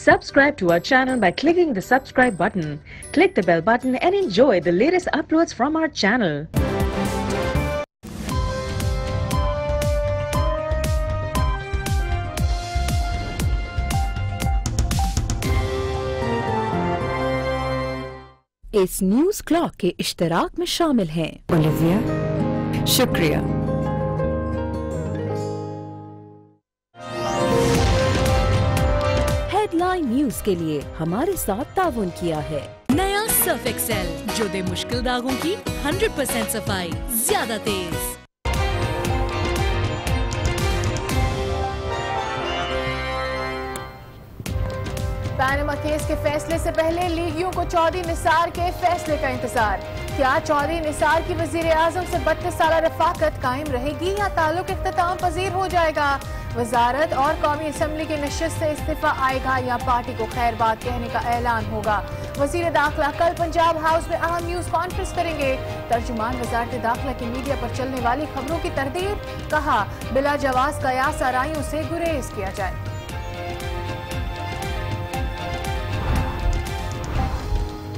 Subscribe to our channel by clicking the subscribe button. Click the bell button and enjoy the latest uploads from our channel. इस news clock के इश्तराक में शामिल हैं Olivia, शुक्रिया। Headline news के लिए हमारे साथ ताउन किया है नया सर्फ एक्सेल, जो दे मुश्किल दागों की 100% सफाई, ज्यादा तेज। पैनामा केस के फैसले से पहले लीगियों को चौधरी निसार के फैसले का इंतजार। क्या चौधरी निसार की वजीर आजम से 32 साल रफाकत कायम रहेगी या ताल्लुक इख्तिताम पजीर हो जाएगा? वजारत और कौमी असम्बली की नशिस्त से इस्तीफा आएगा या पार्टी को खैरबाद कहने का ऐलान होगा? वजीर दाखिला कल पंजाब हाउस में अहम न्यूज कॉन्फ्रेंस करेंगे। तर्जुमान वजारत दाखिला की मीडिया पर चलने वाली खबरों की तरदीद, कहा बिला जवाज कयास आराइयों से गुरेज किया जाए।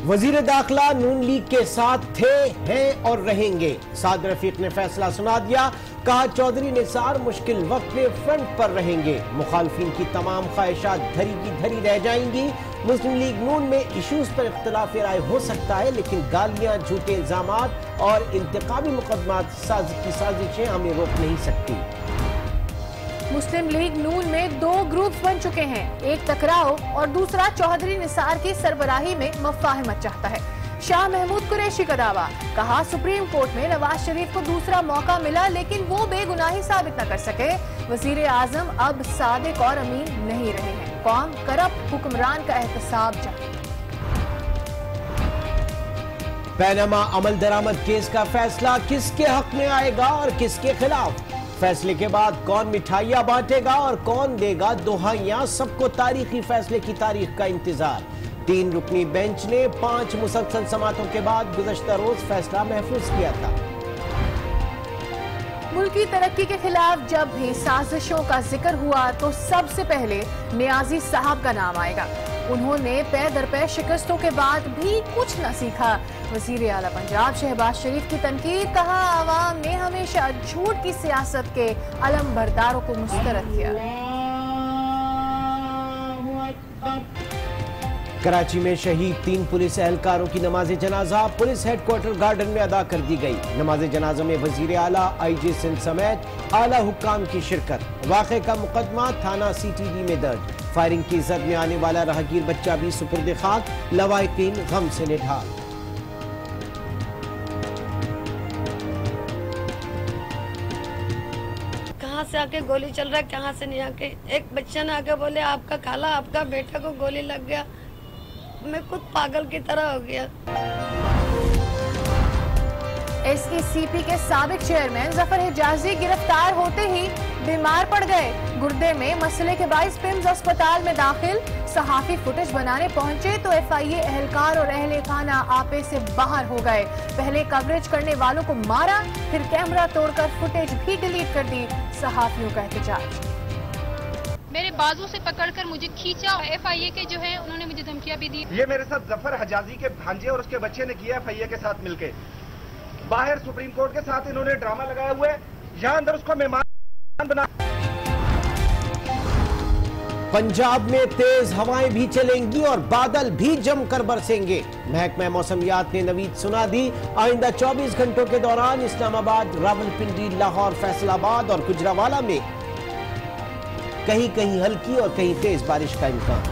वजीर दाखिला नून लीग के साथ थे, हैं और रहेंगे। साद रफीक ने फैसला सुना दिया, कहा चौधरी निसार मुश्किल वक्त में फ्रंट पर रहेंगे। मुखालफिन की तमाम ख्वाहिशात धरी की धरी रह जाएंगी। मुस्लिम लीग नून में इशूज पर इख्तिलाफ राय हो सकता है, लेकिन गालियां, झूठे इल्जामात और इंतकामी मुकदमात की साजिशें हमें रोक नहीं सकती। मुस्लिम लीग नून में दो ग्रुप्स बन चुके हैं, एक टकराव और दूसरा चौधरी निसार की सरबराही में मफाहमत चाहता है। शाह महमूद कुरैशी का दावा, कहा सुप्रीम कोर्ट में नवाज शरीफ को दूसरा मौका मिला लेकिन वो बेगुनाही साबित न कर सके। वजीर आजम अब सादिक और अमीन नहीं रहे हैं, कौम करप्ट हुक्मरान का एहतसाब चाहती है। पैनामा अमल दरामद केस का फैसला किसके हक में आएगा और किसके खिलाफ? फैसले के बाद कौन मिठाइयां बांटेगा और कौन देगा दुहाइयां? सबको तारीखी फैसले की तारीख का इंतजार। 3 रुकनी बेंच ने 5 मुसलसल समातों के बाद गुज़श्ता रोज फैसला महफूज किया था। मुल्की तरक्की के खिलाफ जब भी साजिशों का जिक्र हुआ तो सबसे पहले नियाजी साहब का नाम आएगा। उन्होंने पै दर पै शिकस्तों के बाद भी कुछ न सीखा। वजीर आला पंजाब शहबाज शरीफ की तनकीद, कहा आवाम ने हमेशा झूठ की सियासत के अलम बरदारों को मुस्तरद किया। कराची में शहीद 3 पुलिस एहलकारों की नमाज जनाजा पुलिस हेडक्वार्टर गार्डन में अदा कर दी गई। नमाज जनाजा में वजीर आला, IG सिंध समेत आला हुक्काम की शिरकत। वाक़े का मुकदमा थाना CTD में दर्ज। फायरिंग की जद में आने वाला राहगीर बच्चा भी सुपुर्द खाक, लवाहिकीन गम से निढाल। कहाँ से आके गोली चल रहा है, कहाँ से नहीं आके। एक बच्चा ने आके बोले आपका खाला, आपका बेटा को गोली लग गया। मैं खुद पागल की तरह हो गया। SECP के साबिक चेयरमैन जफर हिजाजी गिरफ्तार होते ही बीमार पड़ गए। गुर्दे में मसले के बाइस पिम्स अस्पताल में दाखिल। सहाफी फुटेज बनाने पहुंचे तो FIA एहलकार और अहले खाना आपे से बाहर हो गए। पहले कवरेज करने वालों को मारा, फिर कैमरा तोड़कर फुटेज भी डिलीट कर दी। सहाफियों का एहतजाज, मेरे बाजू से पकड़कर मुझे खींचा। FIA के जो है उन्होंने मुझे धमकियां भी दी। ये मेरे साथ जफर हिजाजी के भांजे और उसके बच्चे ने किया FIA के साथ मिलके। बाहर सुप्रीम कोर्ट के साथ इन्होंने ड्रामा लगाया हुआ है, यहाँ अंदर उसको मेहमान बना। पंजाब में तेज हवाएं भी चलेंगी और बादल भी जमकर बरसेंगे। महकमा मौसमियात ने नवीद सुना दी, आइंदा 24 घंटों के दौरान इस्लामाबाद, रावलपिंडी, लाहौर, फैसलाबाद और गुजरावाला में कहीं कहीं हल्की और कहीं तेज बारिश का इम्कान।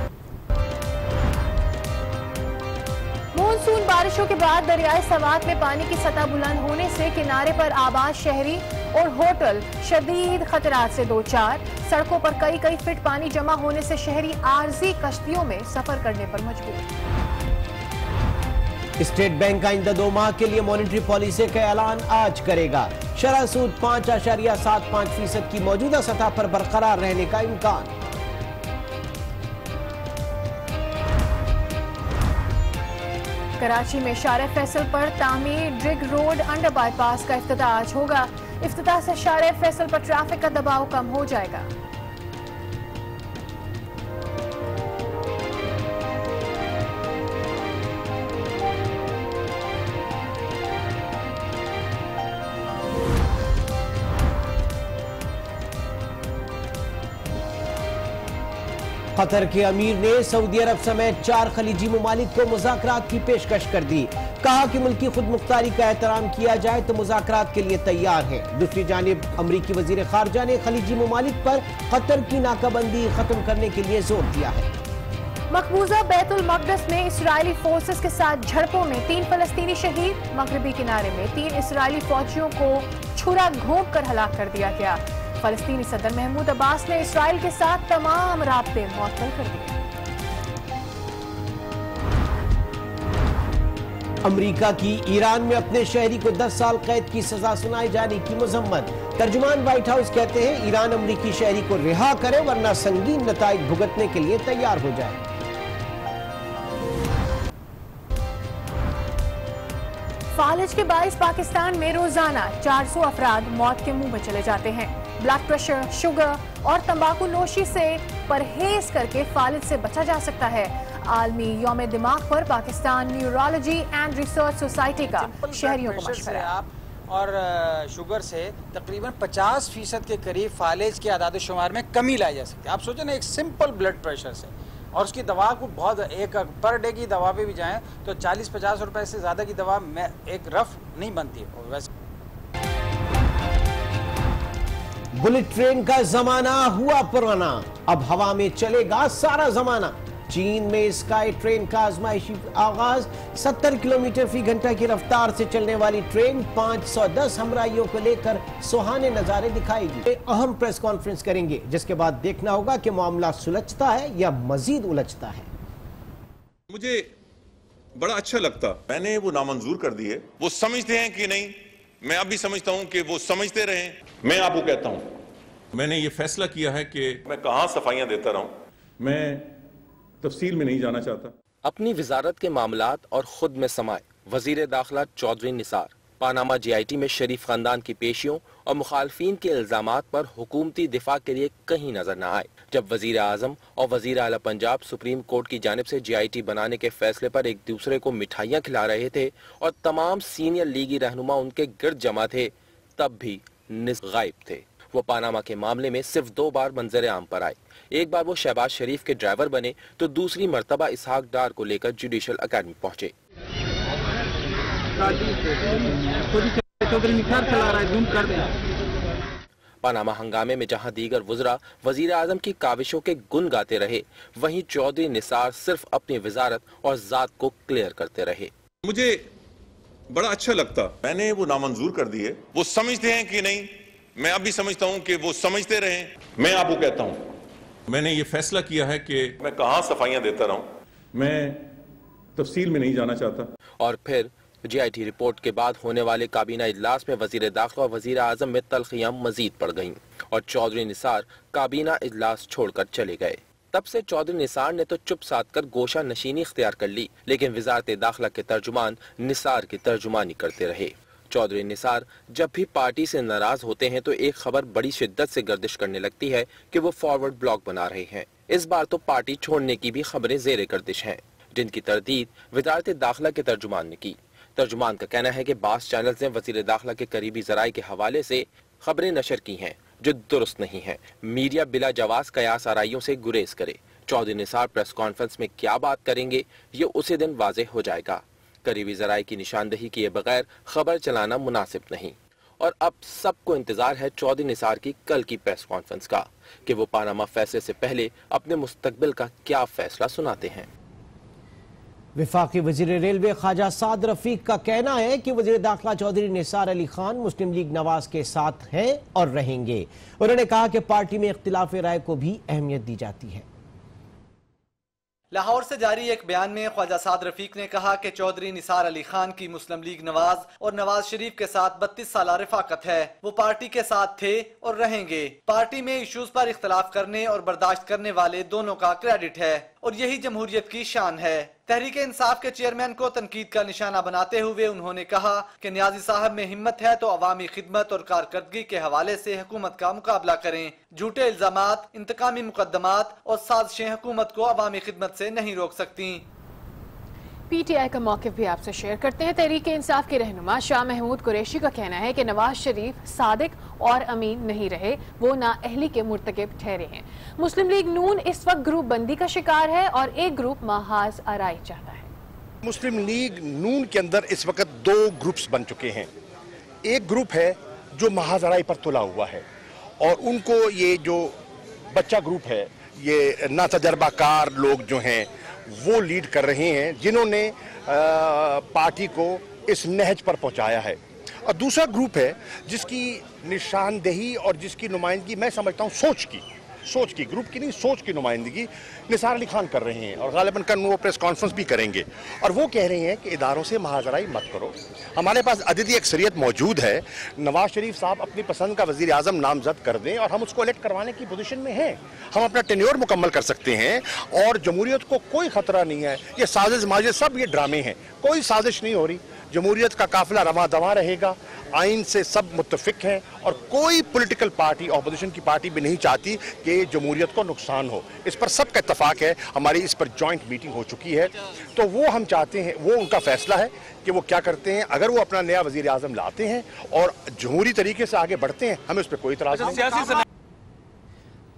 मानसून बारिशों के बाद दरियाए सवात में पानी की सतह बुलंद होने से किनारे पर आबाद शहरी और होटल शदीद खतरात से दो चार। सड़कों पर कई फीट पानी जमा होने से शहरी आरजी कश्तियों में सफर करने पर मजबूर। स्टेट बैंक आइंदा 2 माह के लिए मॉनेटरी पॉलिसी का ऐलान आज करेगा। शरह सूद 5.75% की मौजूदा सतह पर बरकरार रहने का इम्कान। कराची में शारे फैसल पर तामीर ड्रिग रोड अंडर बाईपास का इफ्तिताह आज होगा। इफ्तिताह से शारे फैसल पर ट्रैफिक का दबाव कम हो जाएगा। कतर के अमीर ने सऊदी अरब समेत 4 खलीजी ममालिक को मुज़ाकरात की पेशकश कर दी। कहा कि मुल्की खुद मुख्तारी का एहतराम किया जाए तो मुज़ाकरात के लिए तैयार है। दूसरी जानिब अमरीकी वजीर खारजा ने खलीजी ममालिक पर कतर की नाकाबंदी खत्म करने के लिए जोर दिया है। मकबूजा बैतुल मक़दस में इस्राएली फोर्सेस के साथ झड़पों में 3 फलस्तीनी शहीद। मगरबी किनारे में 3 इस्राएली फौजियों को छुरा घोंप कर हलाक कर दिया गया। फलस्तीनी सदर महमूद अब्बास ने इस्राएल के साथ तमाम राब्ते मुअत्तल कर दिए। अमरीका की ईरान में अपने शहरी को 10 साल कैद की सजा सुनाए जाने की मजम्मत। तर्जुमान व्हाइट हाउस कहते हैं ईरान अमरीकी शहरी को रिहा करे वरना संगीन नताइज भुगतने के लिए तैयार हो जाए। फालिज के बाइस पाकिस्तान में रोजाना 400 अफराद मौत के मुंह में चले जाते हैं। ब्लड प्रेशर, शुगर और तंबाकू नोशी से परहेज करके फालिज से बचा जा सकता है। आलमी यौम दिमाग पर Pakistan neurology and research society का शहरियों को मशवरा। और शुगर से तकरीबन 50% के करीब फालिज के आदाद शुमार में कमी लाई जा सकती है। आप सोचें ना, एक सिंपल ब्लड प्रेशर से, और उसकी दवा को बहुत एक पर डे की दवा पे भी जाएं तो 40-50 रुपए से ज़्यादा की दवा में एक रफ नहीं बनती है। वैसे बुलेट ट्रेन का जमाना हुआ पुराना, अब हवा में चलेगा सारा जमाना। चीन में स्काई ट्रेन का आजमाइशी आगाज। 70 किलोमीटर फी घंटा की रफ्तार से चलने वाली ट्रेन 510 हमराहियों को लेकर सुहाने नजारे दिखाएगी। अहम प्रेस कॉन्फ्रेंस करेंगे जिसके बाद देखना होगा कि मामला सुलझता है या मजीद उलझता है। मुझे बड़ा अच्छा लगता, मैंने वो नामंजूर कर दी है। वो समझते हैं कि नहीं, मैं अभी समझता हूं कि वो समझते रहे। मैं आपको कहता हूं, मैंने ये फैसला किया है कि मैं कहां सफाइयां देता रहूं, मैं तफसील में नहीं जाना चाहता। अपनी वजारत के मामलात और खुद में समाये वजीर दाखिला चौधरी निसार पानामा GIT में शरीफ खानदान की पेशियों और मुखालफीन के इल्जामात पर हुकूमती दिफा के लिए कहीं नजर न आए। जब वजीर आजम और वजीर आला पंजाब सुप्रीम कोर्ट की जानिब से GIT बनाने के फैसले पर एक दूसरे को मिठाइयाँ खिला रहे थे और तमाम सीनियर लीगी रहनुमा उनके गिर्द जमा थे, तब भी गायब थे। वो पानामा के मामले में सिर्फ 2 बार मंजर आम पर आए। एक बार वो शहबाज शरीफ के ड्राइवर बने तो दूसरी मर्तबा इसहाक डार को लेकर जुडिशल अकेडमी पहुंचे। पानामा हंगामे में जहां दीगर वुज़रा वजीर आजम की काविशों के गुन गाते रहे, वहीं चौधरी निसार सिर्फ अपनी वजारत और जात को क्लियर करते रहे। मुझे बड़ा अच्छा लगता, मैंने वो नामंजूर कर दी है। वो समझते हैं कि नहीं, मैं अभी समझता हूं कि वो समझते रहे। मैं आपको कहता हूं, मैंने ये फैसला किया है कि मैं कहां सफाइयां देता रहूं, मैं तफसील में नहीं जाना चाहता। और फिर GIT रिपोर्ट के बाद होने वाले काबीना इजलास में वजीर दाखिला और वजीर आजम में तलखियां मजीद बढ़ गईं और चौधरी निसार काबीना इजलास छोड़कर चले गए। तब से चौधरी निसार ने तो चुप साध कर गोशा नशीनी इख्तियार कर ली, लेकिन वजारत दाखिला के तर्जुमान निसार की तर्जुमानी करते रहे। चौधरी निसार जब भी पार्टी से नाराज होते हैं तो एक खबर बड़ी शिद्दत से गर्दिश करने लगती है कि वो फॉरवर्ड ब्लॉक बना रहे हैं। इस बार तो पार्टी छोड़ने की भी खबरें ज़ेरे गर्दिश हैं, जिनकी तरदीद वजारत दाखिला के तर्जुमान ने की। तर्जुमान का कहना है कि बास चैनल्स ने वजीर दाखिला के करीबी जराए के हवाले से खबरें नशर की हैं जो दुरुस्त नहीं है। मीडिया बिला जवाज कयास आराइयों से गुरेज करे। चौधरी निसार प्रेस कॉन्फ्रेंस में क्या बात करेंगे ये उसी दिन वाज़ेह हो जाएगा। करीबी जराए की निशानदही किए बगैर खबर चलाना मुनासिब नहीं। और अब सबको इंतजार है चौधरी निसार की कल की प्रेस कॉन्फ्रेंस का कि वो पानामा फैसले से पहले अपने मुस्तकबिल का क्या फैसला सुनाते हैं। वफाकी वजीर रेलवे ख्वाजा साद रफीक का कहना है कि वजीर दाखिला चौधरी निसार अली खान मुस्लिम लीग नवाज के साथ हैं और रहेंगे। उन्होंने कहा कि पार्टी में इख्तिलाफ राय को भी अहमियत दी जाती है। लाहौर से जारी एक बयान में ख्वाजा साद रफीक ने कहा कि चौधरी निसार अली खान की मुस्लिम लीग नवाज और नवाज शरीफ के साथ 32 साल रफाकत है। वो पार्टी के साथ थे और रहेंगे। पार्टी में इश्यूज पर इख्तलाफ करने और बर्दाश्त करने वाले दोनों का क्रेडिट है और यही जमहूरियत की शान है। तहरीक इंसाफ के चेयरमैन को तनकीद का निशाना बनाते हुए उन्होंने कहा कि नियाजी साहब में हिम्मत है तो अवामी खिदमत और कारकर्दगी के हवाले से हुकूमत का मुकाबला करें। झूठे इल्जामात, इंतकामी मुकदमात और साजिशें हुकूमत को अवामी खिदमत से नहीं रोक सकती। PTI का मौक़िफ़ भी आपसे शेयर करते हैं। तहरीक इंसाफ के रहनुमा शाह महमूद कुरैशी का कहना है कि नवाज शरीफ सादिक और अमीन नहीं रहे, वो नाअहली के मुर्तकिब ठहरे हैं। मुस्लिम लीग नून इस वक्त ग्रुप बंदी का शिकार है और एक ग्रुप महाज आराई चाहता है। मुस्लिम लीग नून के अंदर इस वक्त दो ग्रुप्स बन चुके हैं। एक ग्रुप है जो महाज आराई पर तुला हुआ है और उनको ये जो बच्चा ग्रुप है, ये नातजर्बाकार लोग जो हैं वो लीड कर रहे हैं, जिन्होंने पार्टी को इस नहज पर पहुंचाया है। और दूसरा ग्रुप है जिसकी निशानदेही और जिसकी नुमाइंदगी मैं समझता हूं सोच की ग्रुप की नहीं, सोच की नुमाइंदगी निसार अली खान कर रहे हैं और गालिबन कल वो प्रेस कॉन्फ्रेंस भी करेंगे और वो कह रहे हैं कि इदारों से महाजराई मत करो। हमारे पास अददी अक्सरियत मौजूद है, नवाज शरीफ साहब अपनी पसंद का वजीर आजम नामजद कर दें और हम उसको इलेक्ट करवाने की पोजीशन में हैं। हम अपना टेन्योर मुकम्मल कर सकते हैं और जमहूरियत को कोई खतरा नहीं है। ये साजिश माजिश सब ये ड्रामे हैं, कोई साजिश नहीं हो रही। जमहूरियत का काफिला रवा दवा रहेगा, आइन से सब मुत्तफिक हैं और कोई पॉलिटिकल पार्टी ऑपोजिशन की पार्टी भी नहीं चाहती कि जमहूरियत को नुकसान हो। इस पर सबका इत्तफाक है, हमारी इस पर जॉइंट मीटिंग हो चुकी है। तो वो हम चाहते हैं, वो उनका फैसला है कि वो क्या करते हैं। अगर वो अपना नया वजीर आजम लाते हैं और जमहूरी तरीके से आगे बढ़ते हैं, हमें उस पर कोई इतराज नहीं।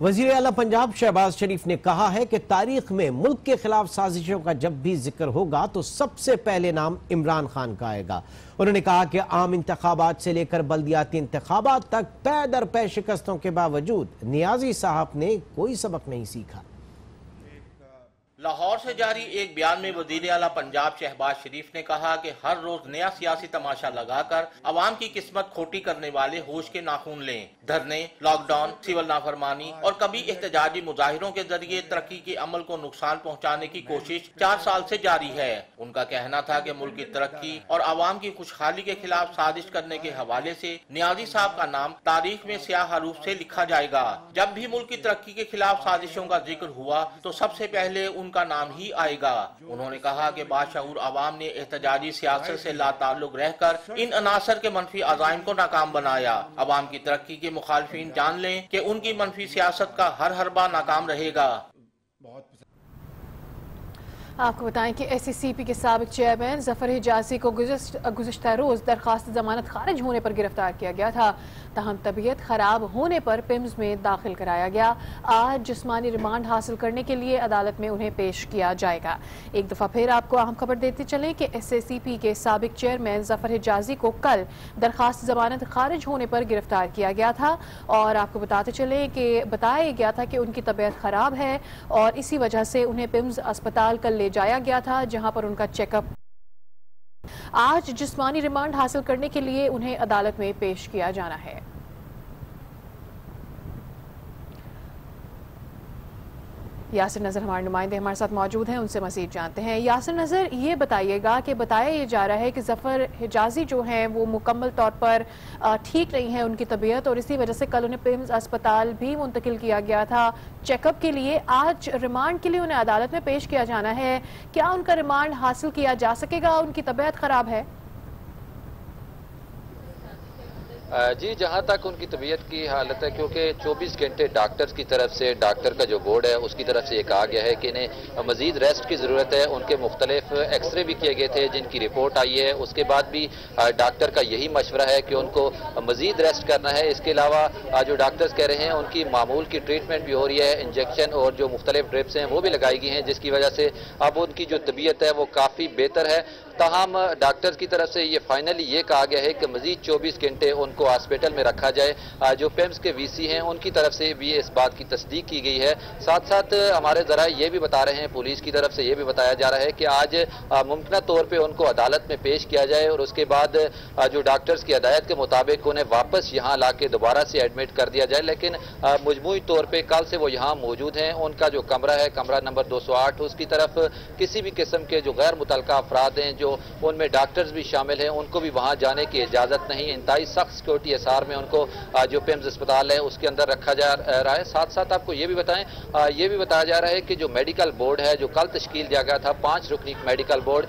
वजीर आला पंजाब शहबाज शरीफ ने कहा है कि तारीख में मुल्क के खिलाफ साजिशों का जब भी जिक्र होगा तो सबसे पहले नाम इमरान खान का आएगा। उन्होंने कहा कि आम इंतखाबात से लेकर बल्दियाती इंतखाबात तक पै दर पै शिकस्तों के बावजूद नियाजी साहब ने कोई सबक नहीं सीखा। लाहौर से जारी एक बयान में वजीर आला पंजाब शहबाज शरीफ ने कहा कि हर रोज नया सियासी तमाशा लगाकर अवाम की किस्मत खोटी करने वाले होश के नाखून लें। धरने, लॉकडाउन, सिविल नाफरमानी और कभी एहतजाजी मुजाहिरों के जरिए तरक्की के अमल को नुकसान पहुँचाने की कोशिश 4 साल से जारी है। उनका कहना था कि मुल्क की तरक्की और अवाम की खुशहाली के खिलाफ साजिश करने के हवाले से नियाजी साहब का नाम तारीख में स्याह हरूफ से लिखा जाएगा। जब भी मुल्क की तरक्की के खिलाफ साजिशों का जिक्र हुआ तो सबसे पहले उनका नाम ही आएगा। उन्होंने कहा कि बाशऊर अवाम ने एहतजाजी सियासत से लाताल्लुक रहकर इन अनासर के मनफी अज़ाइम को नाकाम बनाया। अवाम की तरक्की के मुखालिफिन जान लें कि उनकी मनफी सियासत का हर हरबा नाकाम रहेगा। आपको बताएं कि SACP के साबिक चेयरमैन जफर हिजाजी को गुज़िश्ता रोज दरखास्त जमानत खारिज होने पर गिरफ्तार किया गया था। तहम तबीयत खराब होने पर पिम्स में दाखिल कराया गया। आज जिस्मानी रिमांड हासिल करने के लिए अदालत में उन्हें पेश किया जाएगा। एक दफा फिर आपको अहम खबर देते चलें कि SACP के साबिक चेयरमैन जफर हिजाजी को कल दरखास्त जमानत खारिज होने पर गिरफ्तार किया गया था और आपको बताते चले कि बताया गया था कि उनकी तबीयत खराब है और इसी वजह से उन्हें पिम्स अस्पताल कल ले जाया गया था, जहां पर उनका चेकअप। आज जिस्मानी रिमांड हासिल करने के लिए उन्हें अदालत में पेश किया जाना है। यासिर नजर हमारे नुमाइंदे हमारे साथ मौजूद हैं, उनसे मजीद जानते हैं। यासिर नजर, ये बताइएगा कि बताया ये जा रहा है कि जफर हिजाजी जो हैं वो मुकम्मल तौर पर ठीक नहीं है उनकी तबीयत और इसी वजह से कल उन्हें पिम्स अस्पताल भी मुंतकिल किया गया था चेकअप के लिए। आज रिमांड के लिए उन्हें अदालत में पेश किया जाना है। क्या उनका रिमांड हासिल किया जा सकेगा? उनकी तबीयत खराब है। जी, जहाँ तक उनकी तबीयत की हालत है, क्योंकि 24 घंटे डॉक्टर्स की तरफ से, डॉक्टर का जो बोर्ड है उसकी तरफ से ये कहा गया है कि इन्हें मजीद रेस्ट की ज़रूरत है। उनके मुख्तलिफ एक्सरे भी किए गए थे जिनकी रिपोर्ट आई है, उसके बाद भी डॉक्टर का यही मशवरा है कि उनको मजीद रेस्ट करना है। इसके अलावा जो डॉक्टर्स कह रहे हैं उनकी मामूल की ट्रीटमेंट भी हो रही है, इंजेक्शन और जो मुख्तलिफ ड्रिप्स हैं वो भी लगाई गई हैं, जिसकी वजह से अब उनकी जो तबीयत है वो काफ़ी बेहतर है। ताहम डॉक्टर्स की तरफ से ये फाइनली ये कहा गया है कि मजीद 24 घंटे उनको हॉस्पिटल में रखा जाए। जो पिम्स के VC हैं उनकी तरफ से भी इस बात की तस्दीक की गई है। साथ साथ हमारे जरा ये भी बता रहे हैं, पुलिस की तरफ से ये भी बताया जा रहा है कि आज मुमकिन तौर पे उनको अदालत में पेश किया जाए और उसके बाद जो डॉक्टर्स की हदायत के मुताबिक उन्हें वापस यहाँ ला के दोबारा से एडमिट कर दिया जाए। लेकिन मजमूई तौर पर कल से वो यहाँ मौजूद हैं। उनका जो कमरा है, कमरा नंबर 208, उसकी तरफ किसी भी किस्म के जो गैर मुतल्लिका अफराद हैं, जो उनमें डॉक्टर्स भी शामिल हैं, उनको भी वहां जाने की इजाजत नहीं। इंतहाई सख्त सिक्योरिटी एसआर में उनको जो पिम्स अस्पताल है उसके अंदर रखा जा रहा है। साथ साथ आपको ये भी बताएं, ये भी बताया जा रहा है कि जो मेडिकल बोर्ड है, जो कल तश्कील दिया गया था 5 रुकनी मेडिकल बोर्ड,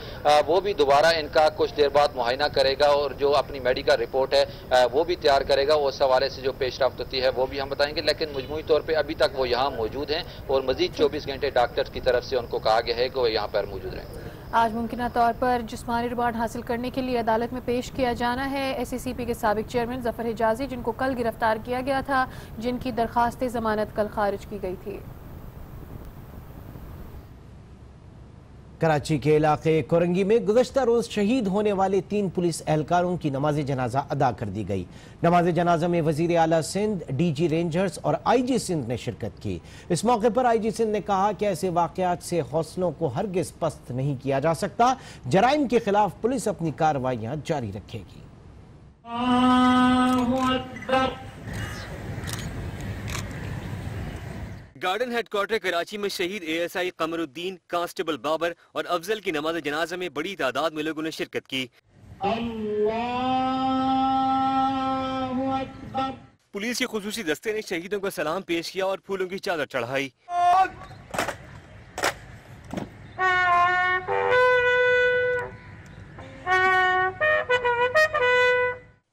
वो भी दोबारा इनका कुछ देर बाद मुआयना करेगा और जो अपनी मेडिकल रिपोर्ट है वो भी तैयार करेगा। उस हवाले से जो पेशरफ्त होती है वो भी हम बताएंगे। लेकिन मजमूई तौर पर अभी तक वो यहाँ मौजूद हैं और मजीद 24 घंटे डॉक्टर्स की तरफ से उनको कहा गया है कि वो यहाँ पर मौजूद रहें। आज मुमकिन तौर पर जिस्मानी रिमांड हासिल करने के लिए अदालत में पेश किया जाना है SACP के साबिक चेयरमैन जफर हिजाजी, जिनको कल गिरफ्तार किया गया था, जिनकी दरखास्त जमानत कल खारिज की गई थी। कराची के इलाके कोरंगी में गुज़श्ता रोज शहीद होने वाले 3 पुलिस एहलकारों की नमाज जनाजा अदा कर दी गई। नमाज जनाजा में वजीर आला सिंध, DG रेंजर्स और IG सिंध ने शिरकत की। इस मौके पर IG सिंध ने कहा कि ऐसे वाक़यात से हौसलों को हरगिज पस्त नहीं किया जा सकता। जराइम के खिलाफ पुलिस अपनी कार्रवाइयां जारी रखेगी। गार्डन हेडक्वार्टर कराची में शहीद ASI कमरुद्दीन, कांस्टेबल बाबर और अफजल की नमाज जनाजा में बड़ी तादाद में लोगों ने शिरकत की। पुलिस के खुसूसी दस्ते ने शहीदों को सलाम पेश किया और फूलों की चादर चढ़ाई।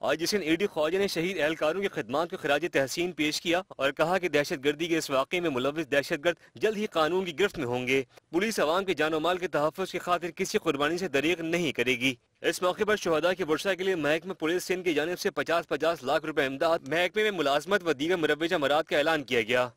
आज जिस AD ख्वाजा ने शहीद एहलकारों की खिदमात को खराज तहसीन पेश किया और कहा कि दहशतगर्दी के इस वाक़े में मुलव्विस दहशतगर्द जल्द ही कानून की गिरफ्त में होंगे। पुलिस अवाम के जान और माल के तहफ़्फ़ुज़ की खातिर किसी कुर्बानी से दरीग नहीं करेगी। इस मौके पर शुहदा की बुरसा के लिए महकमे पुलिस सिंध की जानिब से 50-50 लाख रुपए इमदाद, महकमे में मुलाजमत व दीगर मुरव्वजा मराद का ऐलान किया गया।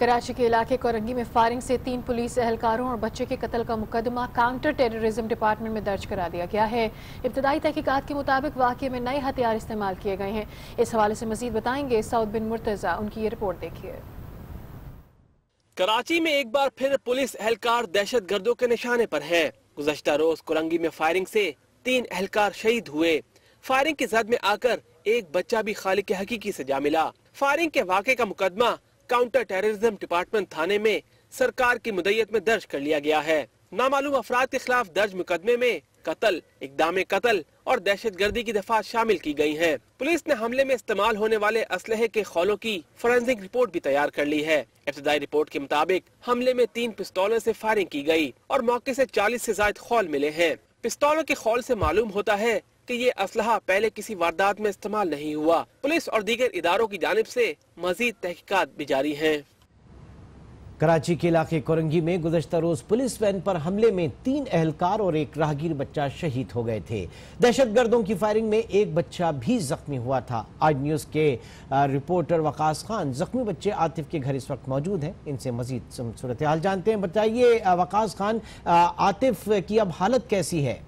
कराची के इलाके कोरंगी में फायरिंग से 3 पुलिस एहलकारों और बच्चे के कत्ल का मुकदमा काउंटर टेररिज्म डिपार्टमेंट में दर्ज करा दिया गया है। इब्तदाई तहकीकात के मुताबिक वाक़े में नए हथियार इस्तेमाल किए गए हैं। इस हवाले से मजीद बताएंगे सऊद बिन मुर्तजा, उनकी ये रिपोर्ट देखिए। कराची में एक बार फिर पुलिस एहलकार दहशतगर्दों के निशाने पर है। गुज़श्ता रोज कोरंगी में फायरिंग से 3 एहलकार शहीद हुए। फायरिंग की जद में आकर एक बच्चा भी खालिक हकीकी से जा मिला। फायरिंग के वाक़े का मुकदमा काउंटर टेररिज्म डिपार्टमेंट थाने में सरकार की मुद्दत में दर्ज कर लिया गया है। नामालूम अफराद के खिलाफ दर्ज मुकदमे में कत्ल, इक़दाम कत्ल और दहशतगर्दी की दफात शामिल की गई हैं। पुलिस ने हमले में इस्तेमाल होने वाले असलहे के खौलों की फोरेंसिक रिपोर्ट भी तैयार कर ली है। इब्तदाई रिपोर्ट के मुताबिक हमले में 3 पिस्तौलों से फायरिंग की गई और मौके से 40 से ज्यादा खौल मिले हैं। पिस्तौलों के खौल से मालूम होता है कि ये असलहा पहले किसी वारदात में इस्तेमाल नहीं हुआ। पुलिस और दीगर इदारों की जानिब से मजीद तहकीकात भी जारी हैं। कराची के इलाके कोरंगी में गुज़श्ता रोज पुलिस वैन पर हमले में 3 एहलकार और एक राहगीर बच्चा शहीद हो गए थे। दहशतगर्दों की फायरिंग में एक बच्चा भी जख्मी हुआ था। आज न्यूज़ के रिपोर्टर वकास खान जख्मी बच्चे आतिफ के घर इस वक्त मौजूद हैं। इनसे मजीद सूरत हाल जानते हैं। बताइए वकास खान, आतिफ की अब हालत कैसी है?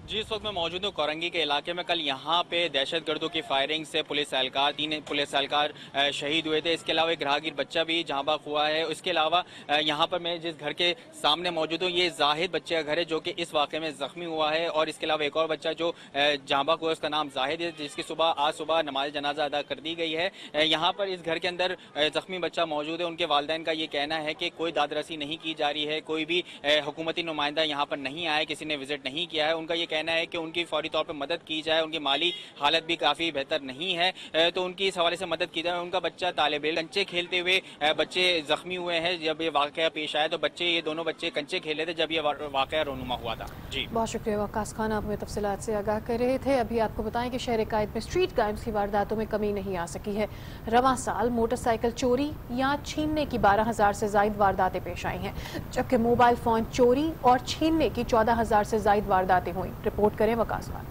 जी, इस वक्त मैं मौजूद हूँ कोरंगी के इलाके में। कल यहाँ पे दहशतगर्दों की फायरिंग से 3 पुलिस एहलकार शहीद हुए थे। इसके अलावा एक राहगीर बच्चा भी जहाँ बाग हुआ है। इसके अलावा यहाँ पर मैं जिस घर के सामने मौजूद हूँ, ये जाहिद बच्चे का घर है जो कि इस वाक़े में ज़ख्मी हुआ है। और इसके अलावा एक और बच्चा जो जहाँ बाग हुआ, उसका नाम जाहिद है, जिसकी आज सुबह नमाज जनाजा अदा कर दी गई है। यहाँ पर इस घर के अंदर ज़ख्मी बच्चा मौजूद है। उनके वालिदैन का ये कहना है कि कोई दादरसी नहीं की जा रही है, कोई भी हुकूमती नुमाइंदा यहाँ पर नहीं आया, किसी ने विजिट नहीं किया है। उनका ये कहना है कि उनकी फौरी तौर पर मदद की जाए। उनकी माली हालत भी काफ़ी बेहतर नहीं है, तो उनकी इस हवाले से मदद की जाए। उनका बच्चा तालिब इल्म, कंचे खेलते हुए बच्चे जख्मी हुए हैं। जब ये वाक़या पेश आया तो ये दोनों बच्चे कंचे खेले थे जब ये वाक़या रोनुमा हुआ था। जी, बहुत शुक्रिया वकास खान, आप हमें तफसीलात से आगाह कर रहे थे। अभी आपको बताएं कि शहर कायद में स्ट्रीट क्राइम्स की वारदातों में कमी नहीं आ सकी है। रवां साल मोटरसाइकिल चोरी या छीनने की 12,000 से ज्यादा वारदातें पेश आई हैं, जबकि मोबाइल फोन चोरी और छीनने की 14,000 से ज्यादा वारदातें हुई। रिपोर्ट करें वकास खान।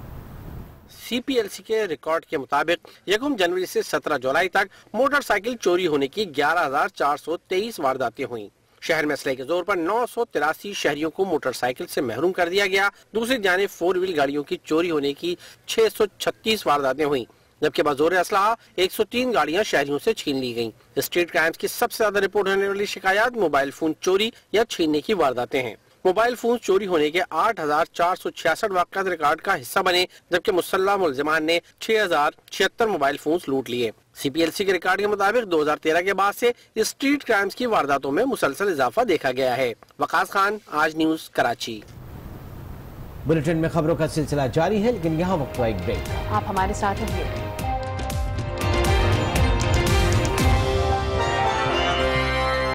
CPLC के रिकॉर्ड के मुताबिक 1 जनवरी से 17 जुलाई तक मोटरसाइकिल चोरी होने की 11,423 वारदातें हुई। शहर में असले के जोर पर 983 शहरियों को मोटरसाइकिल से महरूम कर दिया गया। दूसरी जानिब 4 व्हील गाड़ियों की चोरी होने की 636 वारदातें हुई, जबकि बजोर असलाह 103 गाड़ियां शहरियों से छीन ली गईं। स्ट्रीट क्राइम्स की सबसे ज्यादा रिपोर्ट होने वाली शिकायत मोबाइल फोन चोरी या छीनने की वारदातें हैं। मोबाइल फोन चोरी होने के 8,466 वाक़यात रिकॉर्ड का हिस्सा बने, जबकि मुसल्लह मुलजिमान ने 6,076 मोबाइल फोन लूट लिए। CPLC के रिकॉर्ड के मुताबिक 2013 के बाद से स्ट्रीट क्राइम्स की वारदातों में मुसलसल इजाफा देखा गया है। वकास खान, आज न्यूज, कराची। बुलेटिन में खबरों का सिलसिला जारी है, लेकिन यहाँ वक्त एक ब्रेक। आप हमारे साथ रहिए।